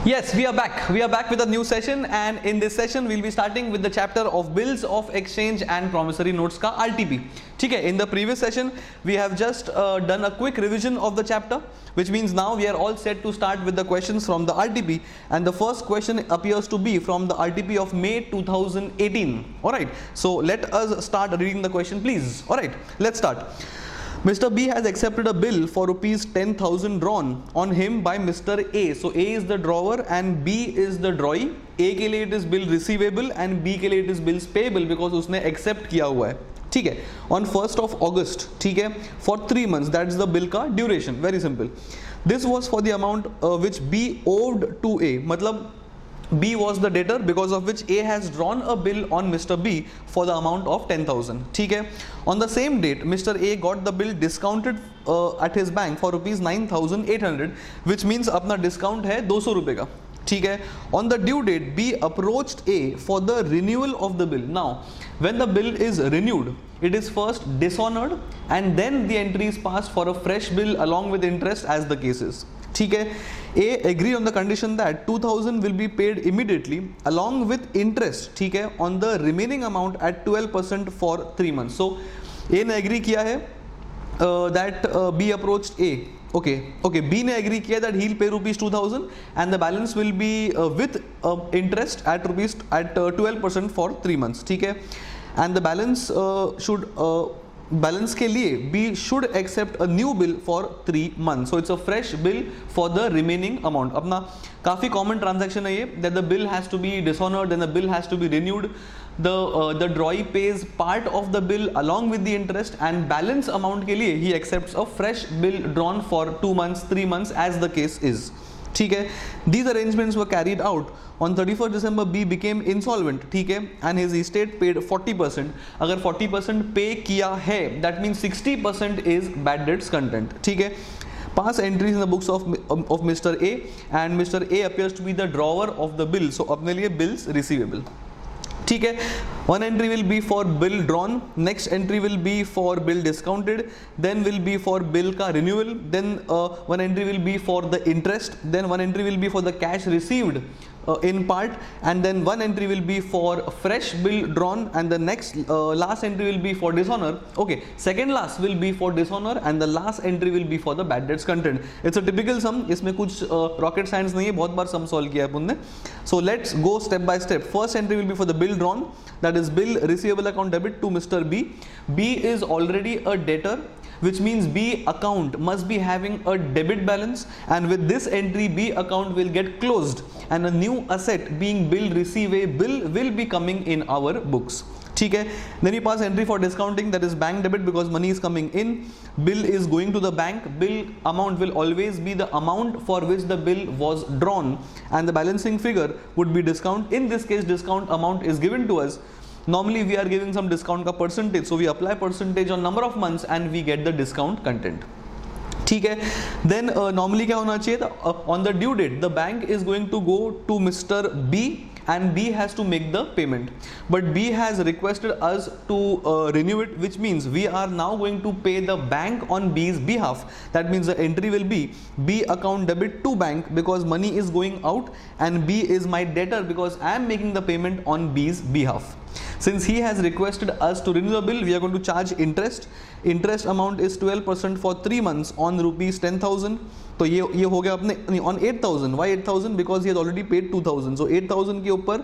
Yes, we are back. We are back with a new session, and in this session we'll be starting with the chapter of bills of exchange and promissory notes का RTP. ठीक है. In the previous session we have just done a quick revision of the chapter, which means now we are all set to start with the questions from the RTP, and the first question appears to be from the RTP of May 2018. All right. So let us start reading the question, please. All right. Let's start. Mr. B has accepted a bill for rupees 10,000 drawn on him by Mr. A. So A is the drawer and B is the drawee. A के लिए it is bill receivable and B के लिए it is bills payable because उसने accept किया हुआ है. ठीक है. On 1st of August, ठीक है, for 3 months, that is the bill का duration. Very simple. This was for the amount which B owed to A. मतलब B was the debtor because of which A has drawn a bill on Mr. B for the amount of 10,000. ठीक है. On the same date, Mr. A got the bill discounted at his bank for rupees 9,800, which means अपना discount है 200 रुपए का. ठीक है. On the due date, B approached A for the renewal of the bill. Now, when the bill is renewed, it is first dishonored and then the entry is passed for a fresh bill along with interest as the case is. ठीक है. A agreed on the condition that 2,000 will be paid immediately along with interest, ठीक है, on the remaining amount at 12% for 3 months. So A ने agree किया है that B approached A. Okay. B ने agree किया that he'll pay rupees 2,000 and the balance will be with interest at 12% for 3 months. ठीक है. And the balance balance के लिए B should accept a new bill for 3 months. So it's a fresh bill for the remaining amount. अपना काफ़ी common transaction है ये, that the bill has to be dishonored, then the bill has to be renewed. The drawee pays part of the bill along with the interest and balance amount के लिए he accepts a fresh bill drawn for 2 months, 3 months as the case is. ठीक है. These arrangements were carried out on 31st December. B became insolvent. ठीक है. And his estate paid 40%. अगर 40% पे किया है, that means 60% is bad debts content. ठीक है. Pass entries in the books of Mr. A and Mr. A appears to be the drawer of the bill. So अपने लिए bills receivable. ठीक है. One entry will be for bill drawn, next entry will be for bill discounted, then will be for bill का renewal, then one entry will be for the interest, then one entry will be for the cash received in part, and then one entry will be for fresh bill drawn, and the next last entry will be for dishonor. Okay, second last will be for dishonor and the last entry will be for the bad debts content. It's a typical sum. इसमें कुछ rocket science नहीं है, बहुत बार sum solve किया है अपन ने. So let's go step by step. First entry will be for the bill drawn, that is bill receivable account debit to Mr. B. B is already a debtor, which means B account must be having a debit balance, and with this entry B account will get closed and a new asset being bill receivable will be coming in our books. ठीक है. Then we pass entry for discounting, that is bank debit because money is coming in, bill is going to the bank, bill amount will always be the amount for which the bill was drawn and the balancing figure would be discount. In this case discount amount is given to us. Normally we are giving some discount का percentage, so we apply percentage on number of months and we get the discount content. ठीक है. Then normally क्या होना चाहिए, on the due date the bank is going to go to Mr. B and B has to make the payment, but B has requested us to renew it, which means we are now going to pay the bank on B's behalf. That means the entry will be B account debit to bank because money is going out and B is my debtor because I am making the payment on B's behalf. Since he has requested us to renew the bill, we are going to charge interest. Interest amount is 12% for 3 months on rupees 10,000. तो ये हो गया अपने on 8,000. Why 8,000? Because he has already paid 2,000. So 8,000 के ऊपर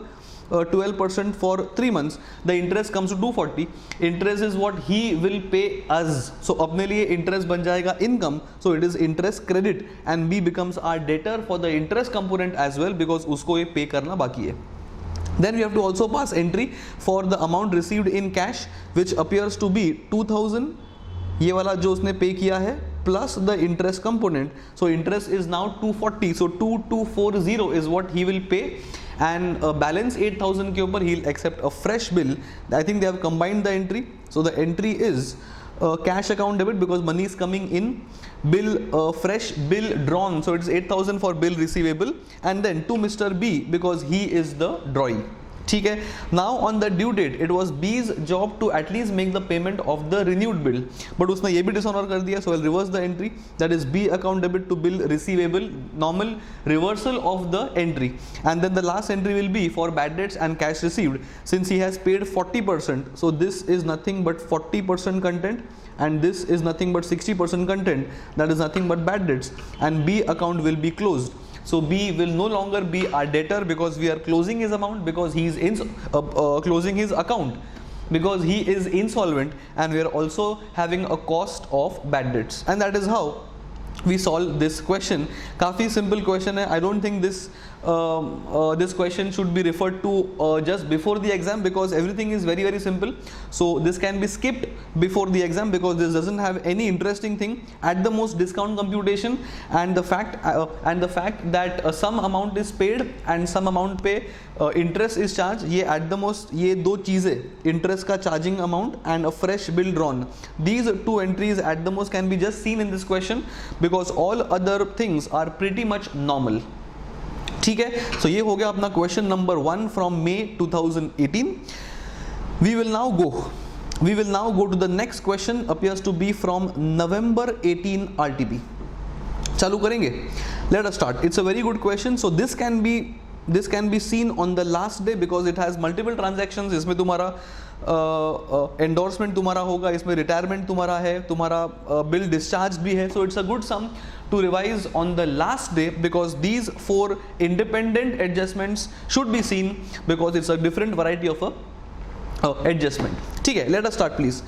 12% for 3 months. The interest comes to 240. Interest is what he will pay us. So अपने लिए interest बन जाएगा income. So it is interest credit and B becomes our debtor for the interest component as well because उसको ये pay करना बाकी है. Then we have to also pass entry for the amount received in cash, which appears to be 2,000. ये वाला जो उसने पे किया है plus the interest component. So interest is now 240. So 2240 is what he will pay, and balance 8,000 के ऊपर he'll accept a fresh bill. I think they have combined the entry. So the entry is cash account debit because money is coming in, bill fresh bill drawn, so it's 8,000 for bill receivable, and then to Mr. B because he is the drawee. ठीक है. Now on the due date it was his job to at least make the payment of the renewed bill, but उसने ये भी dishonour कर दिया. So will reverse the entry, that is B account debit to bill receivable, normal reversal of the entry. And then the last entry will be for bad debts and cash received. Since he has paid 40%, so this is nothing but 40% content, and this is nothing but 60% content, that is nothing but bad debts, and B account will be closed. So B will no longer be our debtor because we are closing his amount, because he is closing his account because he is insolvent, and we are also having a cost of bad debts. And that is how we solve this question. काफ़ी simple question है. I don't think this question should be referred to just before the exam, because everything is very very simple. So this can be skipped before the exam because this doesn't have any interesting thing. At the most, discount computation and the fact that some amount is paid and some amount पे interest is charged. ये at the most ये दो चीज़ें, interest का charging amount and a fresh bill drawn, these two entries at the most can be just seen in this question, because all other things are pretty much normal. ठीक है. सो ये हो गया अपना question number 1 from May 2018. We will now go to the next question, appears to be from November 18 RTP. चालू करेंगे. Let us start. It's a very good question. So this can be seen on the last day because it has multiple transactions. इसमें तुम्हारा endorsement तुम्हारा होगा, इसमें retirement तुम्हारा है, तुम्हारा बिल डिस्चार्ज भी है. So it's a good sum to revise on the last day, because these 4 independent adjustments should be seen because it's a different variety of a adjustment. ठीक है. Let us start please.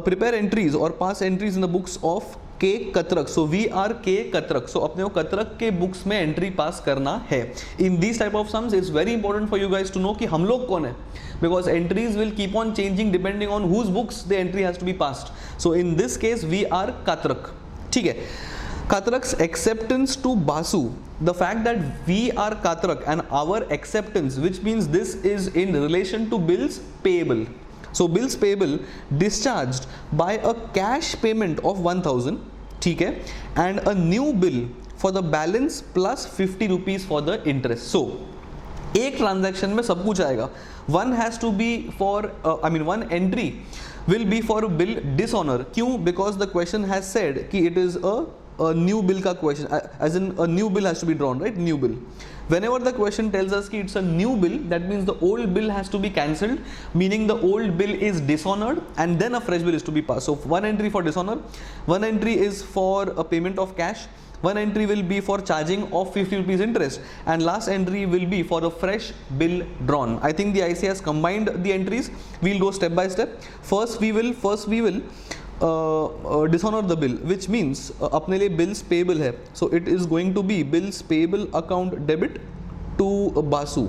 Prepare entries or pass entries in the books of K Katrak. So we are K Katrak. So अपने को कतरक के books में entry पास करना है. In these type of sums it's very important for you guys to know कि हम लोग कौन है, because entries will keep on changing depending on whose books the entry has to be passed. So in this case we are Katrak. ठीक है. Katrak's acceptance to Basu, the fact that we are Katrak and our acceptance, which means this is in relation to bills payable. So bills payable discharged by a cash payment of 1000, ठीक है, and a new bill for the balance plus 50 rupees for the interest. So एक transaction में सब कुछ आएगा. One has to be for one entry will be for bill dishonor. क्यों? Because the question has said कि it is a new bill का question, as in a new bill has to be drawn, right? New bill. Whenever the question tells us कि it's a new bill, that means the old bill has to be cancelled, meaning the old bill is dishonored and then a fresh bill is to be passed. So one entry for dishonor, one entry is for a payment of cash, one entry will be for charging of 50 rupees interest, and last entry will be for a fresh bill drawn. I think the IC has combined the entries. We'll go step by step. First we will dishonor the bill, which means अपने लिए bills payable है. So it is going to be bills payable account debit to Basu.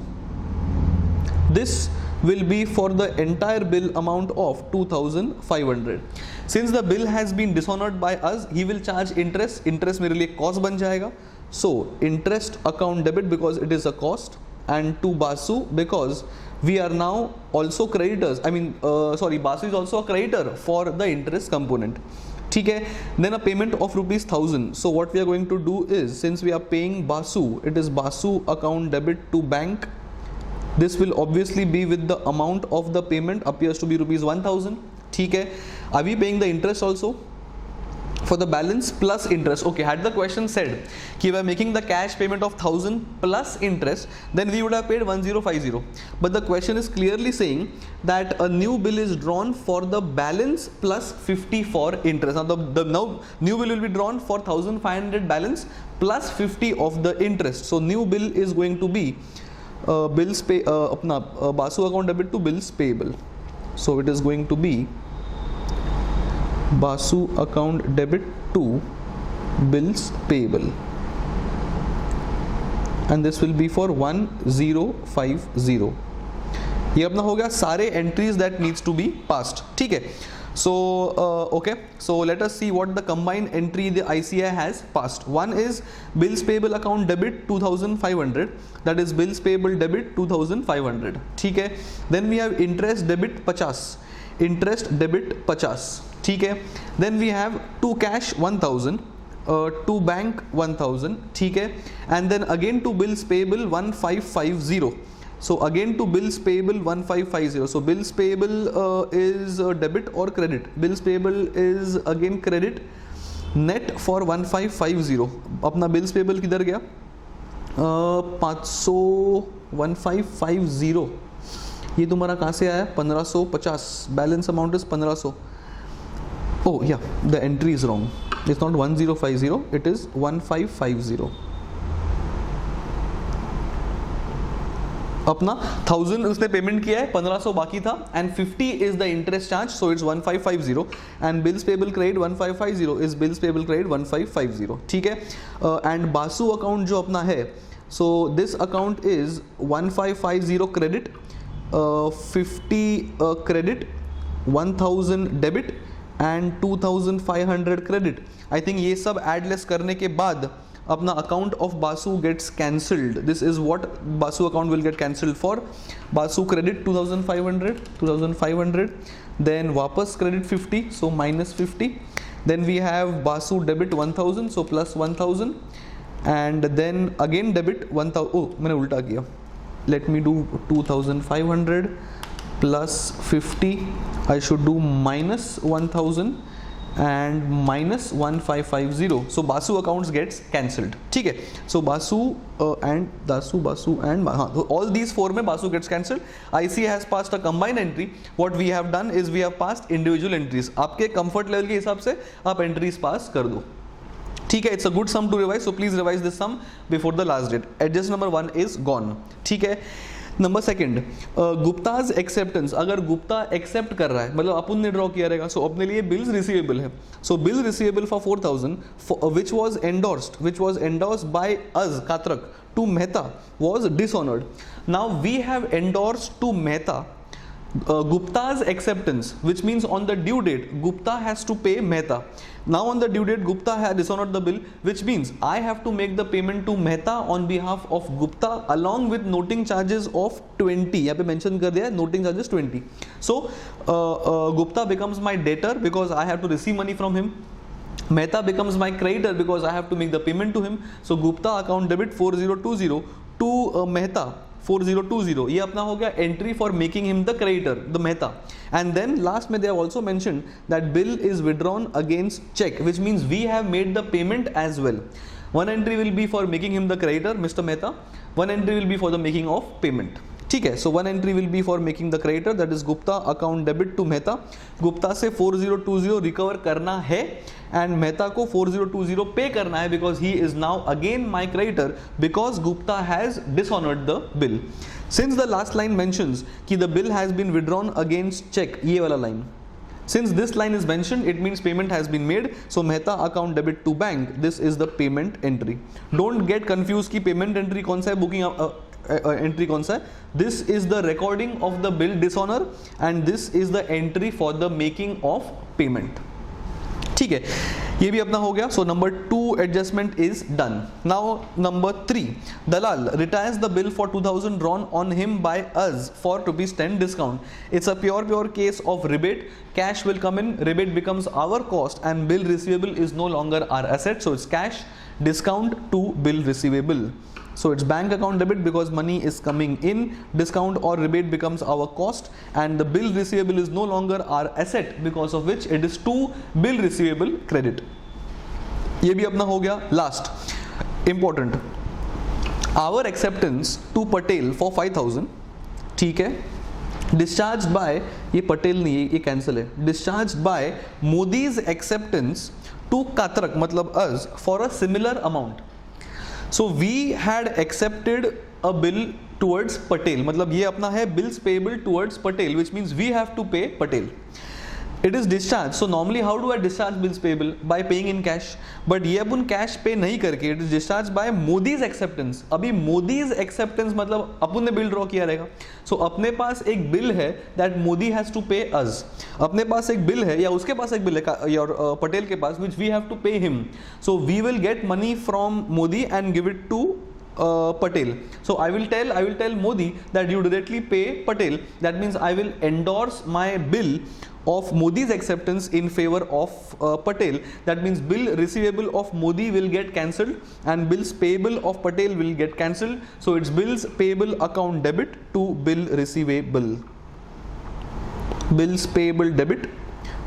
This will be for the entire bill amount of 2500. Since the bill has been dishonored by us, he will charge interest. Interest मेरे लिए cost बन जाएगा. So interest account debit because it is a cost, and to Basu because we are now also creditors. Basu is also a creditor for the interest component. ठीक है. Then a payment of rupees 1000. So what we are going to do is, since we are paying Basu, it is Basu account debit to bank. This will obviously be with the amount of the payment appears to be rupees 1000. ठीक है. Are we paying the interest also? For the balance plus interest. Okay, had the question said कि we are making the cash payment of 1000 plus interest, then we would have paid 1050. But the question is clearly saying that a new bill is drawn for the balance plus 50 for interest. Now the new bill will be drawn for 1500 balance plus 50 of the interest. So new bill is going to be bills pay अपना Basu account debit to bills payable. So it is going to be Basu account debit to bills payable, and this will be for 1050. ये अपना हो गया सारे entries that needs to be passed. ठीक है. So okay, so let us see what the combined entry the ICI has passed. One is bills payable account debit 2500, that is bills payable debit 2500. ठीक है. Then we have interest debit 50, interest debit 50. ठीक है. Then we have to cash 1000, to bank 1000. ठीक है. And then again to bills payable 1550. So again to bills payable 1550. So bills payable is debit or credit? Bills payable is again credit. Net for 1550. अपना bills payable किधर गया? 500 1550. ये तुम्हारा कहाँ से आया? 1550. Balance amount is 1500. Oh yeah, the entry is wrong. It's not 1050. It is 1550. अपना 1000 उसने पेमेंट किया है, 1500 बाकी था, and 50 is the interest charge, so it's 1550. And bills payable credit 1550 is bills payable credit 1550. ठीक है. एंड बासु अकाउंट जो अपना है, so this account is 1550 credit, 50 credit, 1000 debit and 2500 credit. I think ये सब एडलेस करने के बाद अपना account of Basu gets cancelled. This is what Basu account will get cancelled for. Basu credit 2500, then वापस credit 50, so minus 50. Then we have Basu debit 1000, so plus 1000, and then again debit 1000. ओ मैंने उल्टा किया. Let me do 2500 plus 50. I should do minus 1000 and minus 1550. So Basu accounts gets cancelled. ठीक है. So Basu and Dasu, Basu and हाँ, so all these four में Basu gets cancelled. ICA has passed a combined entry. What we have done is we have passed individual entries. आपके comfort level के हिसाब से आप entries pass कर दो. ठीक है. It's a good sum to revise, so please revise this sum before the last date. Adjust number 1 is gone. ठीक है. Number second, Gupta's acceptance. अगर गुप्ता एक्सेप्ट कर रहा है, मतलब अपन ने ड्रॉ किया रहेगा, सो अपने लिए बिल्स रिसीवेबल है. So bill receivable for 4000 which was endorsed by us Katrak to Mehta was dishonoured. Now we have endorsed to Mehta Gupta's acceptance, which means on the due date Gupta has to pay Mehta. Now on the due date Gupta has dishonored the bill, which means I have to make the payment to Mehta on behalf of Gupta along with noting charges of 20. यहाँ पे mention कर दिया है noting charges 20. So Gupta becomes my debtor because I have to receive money from him. Mehta becomes my creditor because I have to make the payment to him. So Gupta account debit 4020 to Mehta 4020. ये अपना हो गया entry for making him the creditor, the Mehta. And then last में they have also mentioned that bill is withdrawn against cheque, which means we have made the payment as well. One entry will be for making him the creditor mister Mehta, one entry will be for the making of payment. ठीक है. So one entry will be for making the creditor, that is Gupta account debit to Mehta. Gupta से 4020 recover करना है and Mehta को 4020 pay करना है because he is now again my creditor because Gupta has dishonoured the bill. Since the last line mentions कि the bill has been withdrawn against cheque, ये वाला line, since this line is mentioned it means payment has been made. So Mehta account debit to bank, this is the payment entry. Don't get confused कि payment entry कौन सा है, booking entry कौन सा है. This is the recording of the bill dishonor and this is the entry for the making of payment. ठीक है. ये भी अपना हो गया. So number 2 adjustment is done. Now number 3, Dalal retires the bill for 2000 drawn on him by us for ₹10 discount. It's a pure case of rebate. Cash will come in, rebate becomes our cost and bill receivable is no longer our asset. So it's cash discount to bill receivable. So it's bank account debit because money is coming in. Discount or rebate becomes our cost and the bill receivable is no longer our asset because of which it is to bill receivable credit. ये भी अपना हो गया. Last important, our acceptance to Patel for 5000. ठीक है. Discharged by, ये पटेल नहीं है, ये कैंसिल है. Discharged by Modi's acceptance to Katrak, मतलब us, for a similar amount. So we had accepted a bill towards Patel, मतलब ये अपना है bills payable towards Patel, which means we have to pay Patel. It is discharged. So normally how do I discharge bills payable? By paying in cash. But ये अपन cash पे नहीं करके it is discharged by Modi's acceptance. अभी Modi's acceptance मतलब अपन ने bill draw किया रहेगा. So अपने पास एक bill है that Modi has to pay us. अपने पास एक bill है या उसके पास एक bill है या पटेल के पास which we have to pay him. So we will get money from Modi and give it to Patel. So I will tell Modi that you directly pay Patel. That means I will endorse my bill of Modi's acceptance in favor of Patel. That means bill receivable of Modi will get cancelled and bills payable of Patel will get cancelled. So it's bills payable account debit to bill receivable. Bills payable debit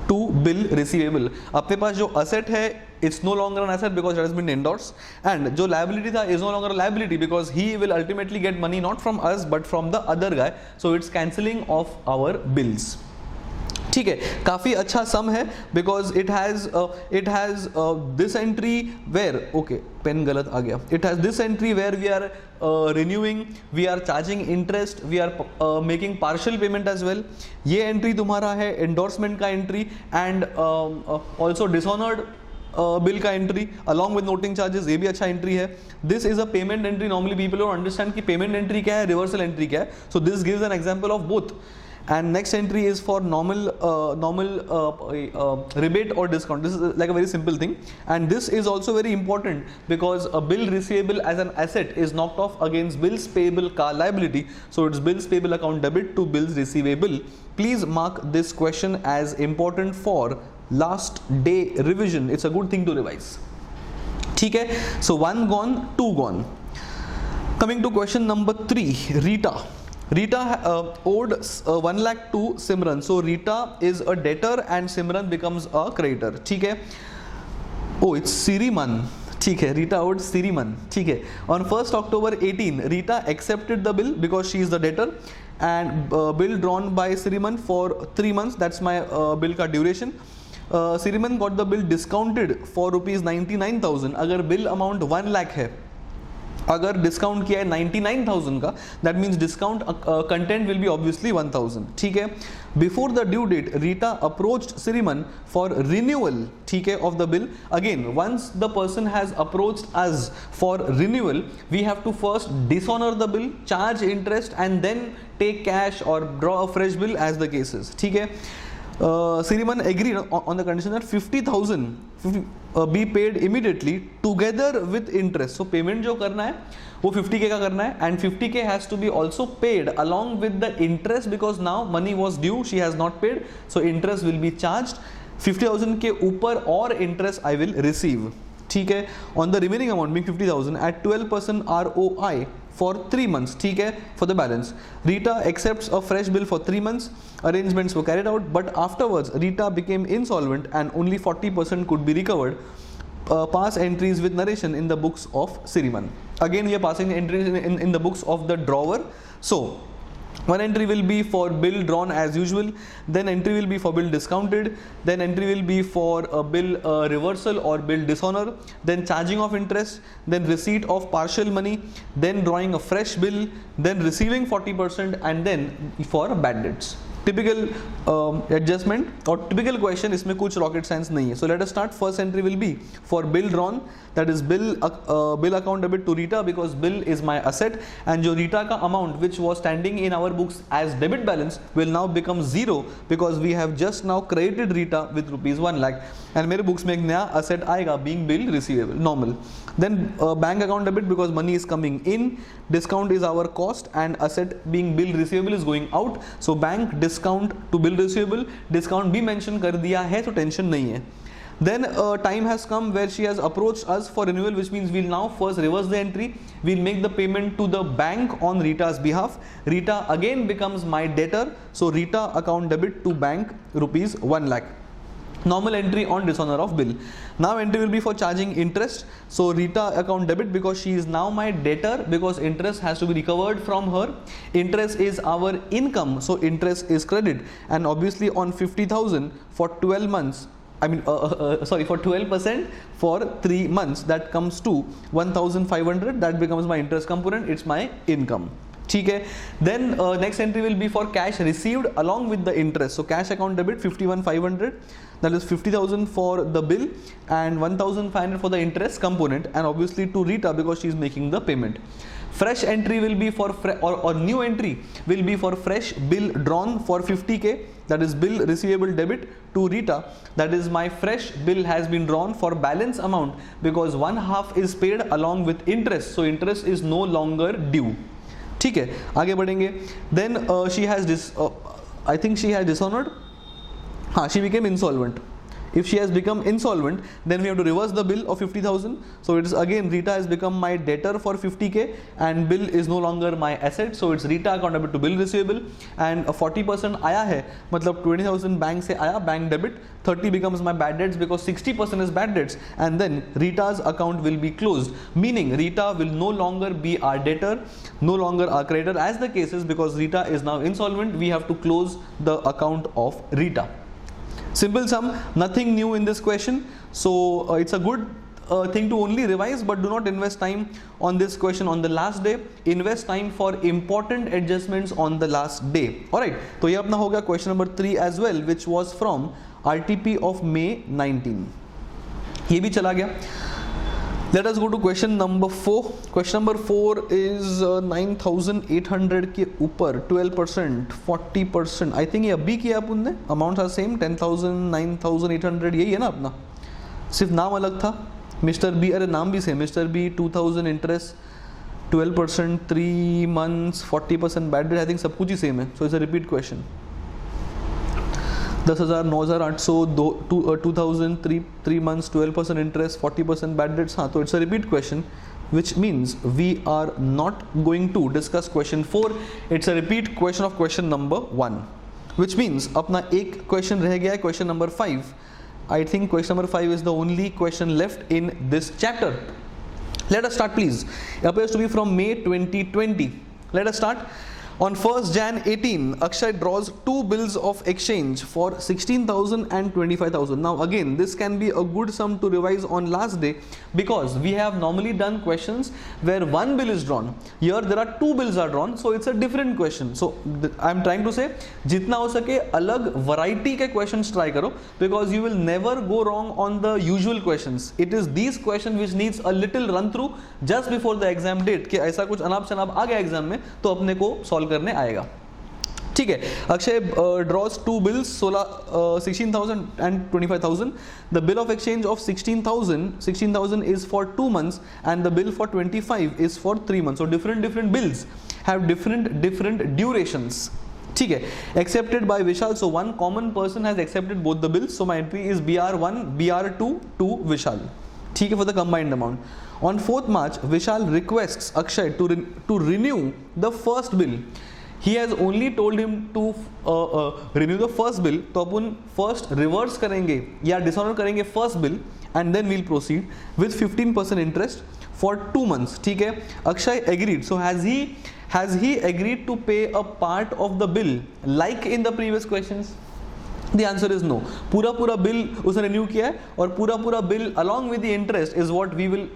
to bill receivable. अपने पास जो asset है, it's no longer an asset because it has been endorsed, and जो liability था is no longer a liability because he will ultimately get money not from us but from the other guy. So it's cancelling of our bills. ठीक है, काफी अच्छा सम है because it has this entry where, okay, pen गलत आ गया, it has this entry where we are renewing, we are charging interest, we are making partial payment as well. ये entry तुम्हारा है endorsement का entry and also dishonored bill का entry along with noting charges, ये भी अच्छा entry है. This is a payment entry. Normally people don't understand कि पेमेंट एंट्री क्या है, रिवर्सल एंट्री क्या है. So this gives an example of both. And next entry is for normal rebate or discount. This is like a very simple thing, and this is also very important because a bill receivable as an asset is knocked off against bills payable ka liability. So it's bills payable account debit to bills receivable. Please mark this question as important for last day revision. It's a good thing to revise. ठीक है. So 1 gone, 2 gone. Coming to question number 3, Rita owed 1 lakh to Simran. So Rita is a debtor and Simran becomes a creditor. ठीक है. Oh, it's Siriman. ठीक है. Rita owed Siriman. ठीक है. On 1st October 18, Rita accepted the bill because she is the debtor, and bill drawn by Siriman for 3 months. That's my bill का duration. Siriman got the bill discounted for rupees 99,000. अगर bill amount 1 lakh है, अगर discount किया है 99,000 का, that means discount content will be obviously 1,000. ठीक है. Before the due date Rita approached Siriman for renewal, ठीक है, of the bill. Again once the person has approached us for renewal, we have to first dishonour the bill, charge interest and then take cash और draw a fresh bill as the cases. ठीक है. Siriman agreed on the condition that 50,000 be paid immediately together with interest. So payment जो करना है वो 50K का करना है, and 50K has to be also paid along with the interest because now money was due, she has not paid, so interest will be charged. 50,000 के ऊपर और interest I will receive. ठीक है. On the remaining amount being 50,000 at 12% ROI for 3 months. ठीक है. For the balance, Rita accepts a fresh bill for 3 months. Arrangements were carried out, but afterwards Rita became insolvent and only 40% could be recovered. Pass entries with narration in the books of Siriman. Again we are passing entries in the books of the drawer. So one entry will be for bill drawn as usual, then entry will be for bill discounted, then entry will be for a bill reversal or bill dishonor, then charging of interest, then receipt of partial money, then drawing a fresh bill, then receiving 40%, and then for bad debts. Typical adjustment or typical question, इसमें कुछ rocket science नहीं है. So let us start. First entry will be for bill drawn, that is bill account debit to Rita because bill is my asset, and जो Rita का amount which was standing in our books as debit balance will now become 0 because we have just now credited Rita with rupees 1 lakh, and मेरे books में एक नया asset आएगा being bill receivable normal. Then bank account debit because money is coming in, discount is our cost, and asset being bill receivable is going out. So bank discount to bill receivable, discount भी mention कर दिया है तो tension नहीं है. Then time has come where she has approached us for renewal, which means we'll now first reverse the entry. We'll make the payment to the bank on Rita's behalf. Rita again becomes my debtor. So Rita account debit to bank rupees 1 lakh. Normal entry on dishonor of bill. Now entry will be for charging interest. So Rita account debit because she is now my debtor because interest has to be recovered from her. Interest is our income, so interest is credit, and obviously on 50,000 for 12 months, I mean for 12% for 3 months, that comes to 1,500. That becomes my interest component. It's my income. ठीक है. Then next entry will be for cash received along with the interest. So cash account debit 51,500, that is 50,000 for the bill and 1,500 for the interest component, and obviously to Rita because she is making the payment. fresh entry will be for or new entry will be for fresh bill drawn for 50k, that is bill receivable debit to Rita, that is my fresh bill has been drawn for balance amount because 1/2 is paid along with interest, so interest is no longer due. ठीक है, आगे बढ़ेंगे. Then she has I think she has dishonored. हाँ, she became insolvent. If she has become insolvent, then we have to reverse the bill of 50,000. So it is again Rita has become my debtor for 50k and bill is no longer my asset. So it's Rita account debit to bill receivable and 40% आया है, मतलब 20,000 bank से आया, bank debit, 30 becomes my bad debts because 60% is bad debts, and then Rita's account will be closed, meaning Rita will no longer be our debtor, no longer our creditor as the case is, because Rita is now insolvent. We have to close the account of Rita. Simple sum, nothing new in this question, so it's a good thing to only revise, but do not invest time on this question on the last day. Invest time for important adjustments on the last day. Alright, तो ये अपना हो गया question number 3 as well, which was from RTP of May 19. ये भी चला गया. Let us go to question number 4. Question number 4 is 9,800 के ऊपर 12%, 40%. I think ये अभी किया अपन ने. Amounts are same, 10,000, 9,800, यही है ना अपना. सिर्फ नाम अलग था. Mr. B, अरे नाम भी same. Mr. B 2,000 interest, 12%, 3 months, 40% bad debt. I think सब कुछ ही सेम है. So it's a repeat question. 10,000, 9,800, 2,000, 3 months, 12% interest, 40% bad debts. हाँ, तो it's a repeat question, which means we are not going to discuss question 4. It's a repeat question of question number 1, which means अपना एक question रह गया है, question number 5. I think question number 5 is the only question left in this chapter. Let us start, please. It appears to be from May 2020. Let us start. On 1st Jan 18, Akshay draws 2 bills of exchange for 16,000 and 25,000. Now again, this can be a good sum to revise on last day, because we have normally done questions where 1 bill is drawn. Here there are 2 bills are drawn, so it's a different question. So I am trying to say, जितना हो सके अलग variety के questions try करो, because you will never go wrong on the usual questions. It is these questions which needs a little run through just before the exam date, कि ऐसा कुछ अनाप शनाप आ गया एग्जाम में तो अपने को सॉल्व करने आएगा. ठीक है, Akshay draws 2 bills, 16,000 and 25,000. The bill of exchange of 16,000 is for 2 months and the bill for 25 is for 3 months. So different bills have different durations. ठीक है, accepted by Vishal. So one common person has accepted both the bills. So my entry is BR1, BR2 to Vishal. ठीक है, for the combined amount. On 4th March, Vishal requests Akshay to renew the first bill. He has only told him to renew the first bill. तो अपन first reverse करेंगे या dishonor करेंगे first bill and then we'll proceed with 15% interest for 2 months. ठीक है, Akshay agreed. So has he agreed to pay a part of the bill like in the previous questions? The answer is no. पूरा bill उसने renew किया है और पूरा bill along with the interest is what we will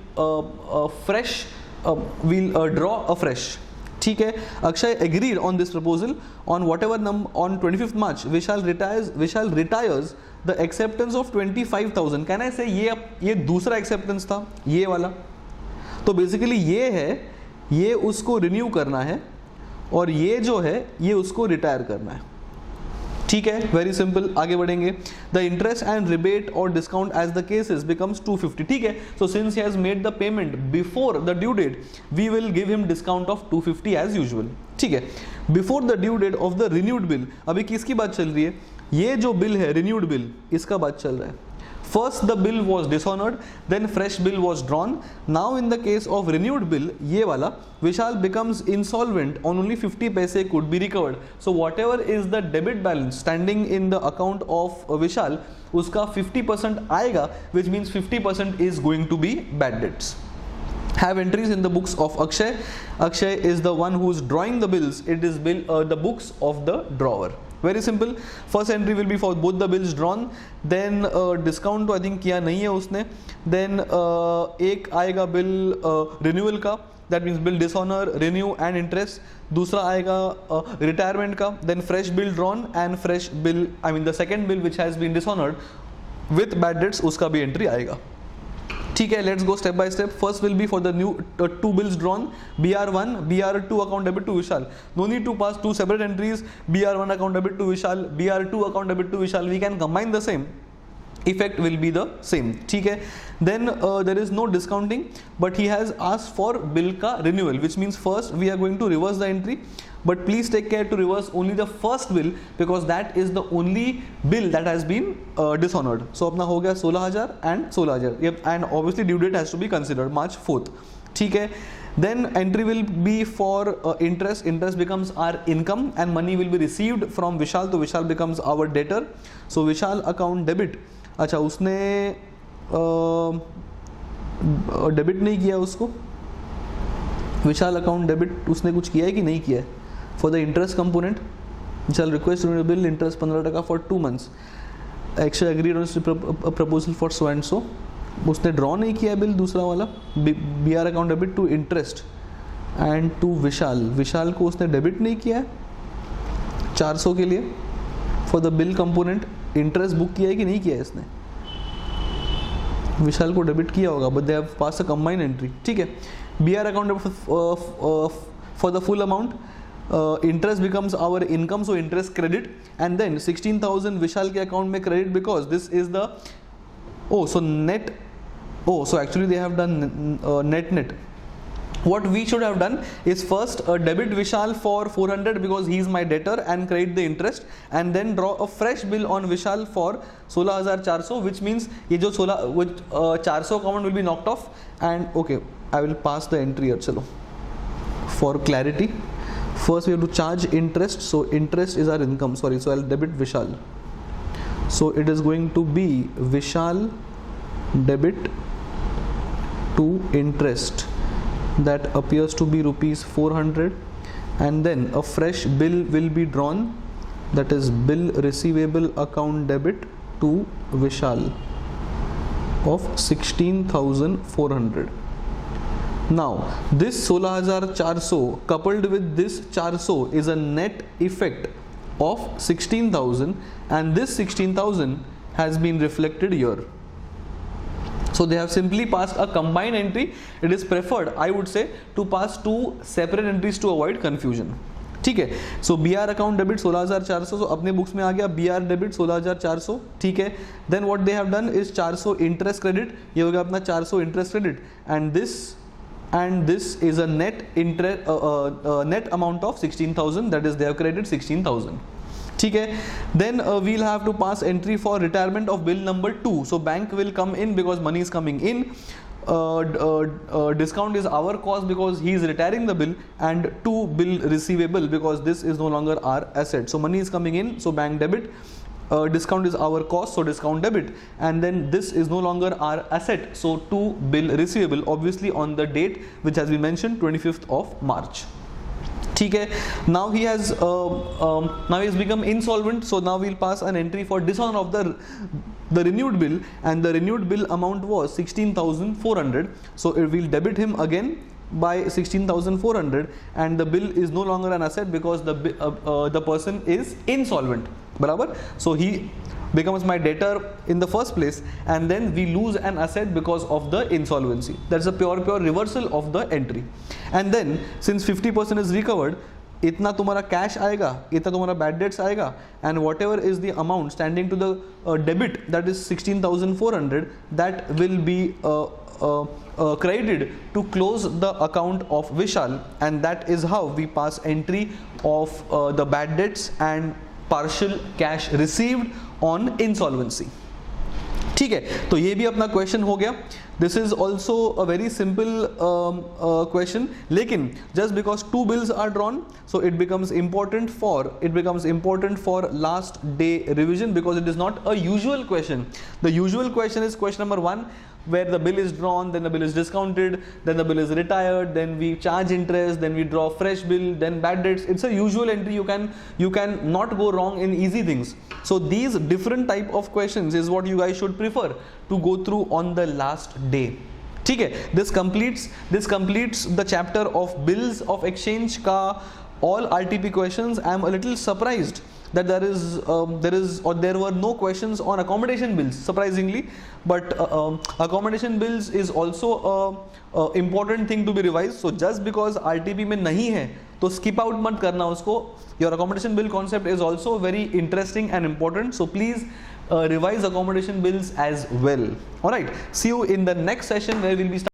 we'll draw afresh. ठीक है, Akshay agreed on this proposal. On whatever on 25th March, Vishal retires the acceptance of 25,000. Can I say ये दूसरा acceptance था, ये वाला. तो basically ये है, ये उसको renew करना है और ये जो है ये उसको retire करना है. ठीक है, वेरी सिंपल. आगे बढ़ेंगे. द इंटरेस्ट एंड रिबेट और discount as the cases becomes 250. ठीक है, so since he has made the payment before the due date we will give him discount of 250 as usual. ठीक है, before the due date of the renewed bill. अभी किसकी बात चल रही है? ये जो बिल है रिन्यूड बिल, इसका बात चल रहा है. First the bill was dishonored, then fresh bill was drawn. Now in the case of renewed bill, ये वाला, Vishal becomes insolvent on only 50 पैसे could be recovered. So whatever is the debit balance standing in the account of Vishal, उसका 50% आएगा, which means 50% is going to be bad debts. Have entries in the books of Akshay. Akshay is the one who is drawing the bills. It is the books of the drawer. Very simple. First entry will be for both the bills drawn. Then discount तो I think किया नहीं है उसने. Then एक आएगा bill renewal का, that means bill dishonor, renew and interest. दूसरा आएगा retirement का. Then fresh bill drawn and fresh bill, I mean the second bill which has been dishonored with bad debts, उसका भी entry आएगा. ठीक है, let's go step by step. First will be for the new two bills drawn, BR1, BR2 account debit to Vishal. No need to pass two separate entries, BR1 account debit to Vishal, BR2 account debit to Vishal. We can combine the same. Effect will be the same. ठीक है. Then there is no discounting, but he has asked for bill का renewal, which means first we are going to reverse the entry. But please take care to reverse only the first bill because that is the only bill that has been dishonored. So अपना हो गया 16,000 and 16,000. Yep, and obviously due date has to be considered March 4th. ठीक है. Then entry will be for interest. Interest becomes our income and money will be received from Vishal. So Vishal becomes our debtor. So Vishal account debit. अच्छा, उसने debit नहीं किया उसको. विशाल account debit उसने कुछ किया है कि नहीं किया है? For the interest component Vishal request bill interest 15% for 2 months. Actually agreed on proposal for so and so. उसने ड्रॉ नहीं किया बिल दूसरा वाला B R account debit to interest and to Vishal. Vishal को उसने डेबिट नहीं किया है 400 के लिए for the bill component. Interest book किया है कि नहीं किया है इसने? विशाल को डेबिट किया होगा but they have pass a combine entry. ठीक है. B R account for the full amount. Interest becomes our income, so interest credit. And then 16,000 Vishal के अकाउंट में credit because this is the so net. So actually they have done net. What we should have done is first debit Vishal for 400 because he is my debtor and credit the interest, and then draw a fresh bill on Vishal for 16,400, which means ये जो 400 amount will be knocked off. And okay, I will pass the entry here. चलो, for clarity, first we have to charge interest. So interest is our income. Sorry, so I'll debit Vishal. So it is going to be Vishal debit to interest. That appears to be rupees 400, and then a fresh bill will be drawn, that is bill receivable account debit to Vishal of 16,400. Now this 16,400 coupled with this 400 is a net effect of 16,000, and this 16,000 has been reflected here. So they have simply passed a combined entry. It is preferred, I would say, to pass two separate entries to avoid confusion. ठीक है. So BR account debit 16,400. So अपने books में आ गया BR debit 16,400. ठीक है. Then what they have done is 400 interest credit. ये हो गया अपना 400 interest credit, and this is a net interest net amount of 16,000. That is they have credited 16,000. ठीक है. Then we'll have to pass entry for retirement of bill number 2. So bank will come in because money is coming in. Discount is our cost because he is retiring the bill, and 2 bill receivable because this is no longer our asset. So money is coming in, so bank debit. Discount is our cost, so discount debit, and then this is no longer our asset, so 2 bill receivable, obviously on the date which has been mentioned, 25th of March. ठीक है. Now he has become insolvent, so now we'll pass an entry for dishonor of the renewed bill, and the renewed bill amount was 16,400. So we'll debit him again by 16,400, and the bill is no longer an asset because the person is insolvent. बराबर. So he becomes my debtor in the first place, and then we lose an asset because of the insolvency. That's a pure reversal of the entry. And then since 50% is recovered, इतना तुम्हारा cash आएगा, इतना तुम्हारा bad debts आएगा, and whatever is the amount standing to the debit, that is 16,400, that will be credited to close the account of Vishal, and that is how we pass entry of the bad debts and partial cash received on insolvency. ठीक है. तो ये भी अपना question हो गया. This is also a very simple question, लेकिन just because 2 bills are drawn, so it becomes important for last day revision because it is not a usual question. The usual question is question number 1, where the bill is drawn, then the bill is discounted, then the bill is retired, then we charge interest, then we draw fresh bill, then bad debts. It's a usual entry. You can not go wrong in easy things. So these different type of questions is what you guys should prefer to go through on the last day. ठीक है. This completes the chapter of bills of exchange का all RTP questions. I am a little surprised that there were no questions on accommodation bills, surprisingly, but accommodation bills is also a important thing to be revised. So just because RTP में नहीं है तो skip out मत करना उसको. Your accommodation bill concept is also very interesting and important, so please revise accommodation bills as well. All right, see you in the next session where we'll be